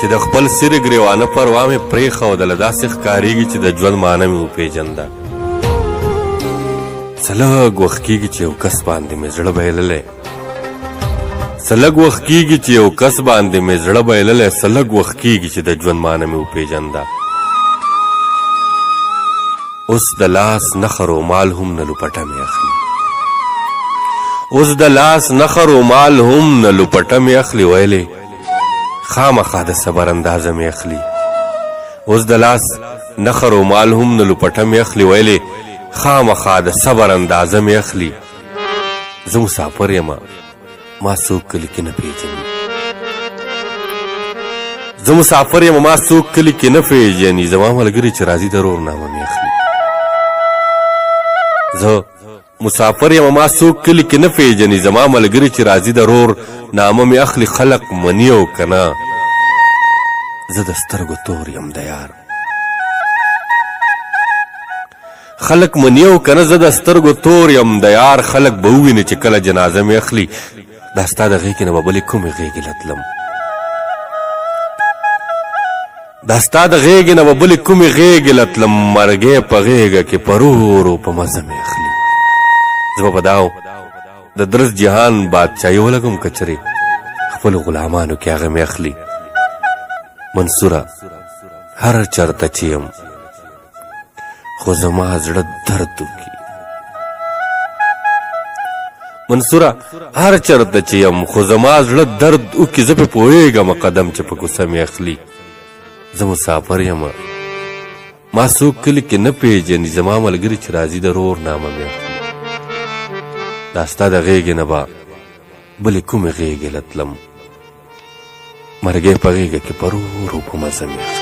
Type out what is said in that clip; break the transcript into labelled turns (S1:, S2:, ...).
S1: چې د خپل سر ګریوانه پروا مې پرېښودله داسې ښکارېږي چې د ژوند معنی مې وپېژنده څه لږ وخت کېږي چې یو کس باندې مې زړه بایللی څه لږ وخت کېږي چې یو کس باندې مې زړه بایللی څه لږ وخت کېږي چې د ژوند معنی مې وپېژنده اوس د لاس نښه رومال هم نه لوپټه مې اخلي اوس د لاس نښه رومال هم نه لوپټه مې اخلي ویلې خامخا د صبر اندازه مې اخلي اوس د لاس نښه رومال هم نه لوپټه مې اخلي ویلې خامخا د صبر اندازه مې اخلي زه مسافر یم ما څوک کلي کې نه پېژني زه مسافر یم ما څوک کلي کې نه پېژني زما ملګري چې راځي د رورنامه مې اخلي زه مسافر یم ما څوک کلي کې نه پېژني زما ملګري چې راځي د رور نامه مې اخلي خلق مني او که نه زه د سترګو تور یم د یار خلق مني او که نه زه د سترګو تور یم د یار خلق به وویني چې کله جنازه مې اخلي دا ستا د غېږې نه به بلې کومې غېږې له تلم دا ستا د غېږې نه به بلې کومې غېږې له تلم مرګی په غېږه کې په رورو په مزه مې اخلي زه به په داو د درست جهان بادشاهي ولګم که چرې خپلو غلامانو کې هغه مې اخلي منصوره هر چرته چې یم خو زما زړه درد وکړي منصوره هر چرته چې یم خو زما زړه درد وکړي زه پې پوهېږم قدم چې په کوڅه مې اخلي زه مسافر یم ما څوک کلي کې نه پېژني زما ملګري چې راځي د رور نامه مې اخلي دا ستا د غېږې نه به بلې کومې غېږې له تلم مرګی په غېږه کې په رورو په مزه مې اخلي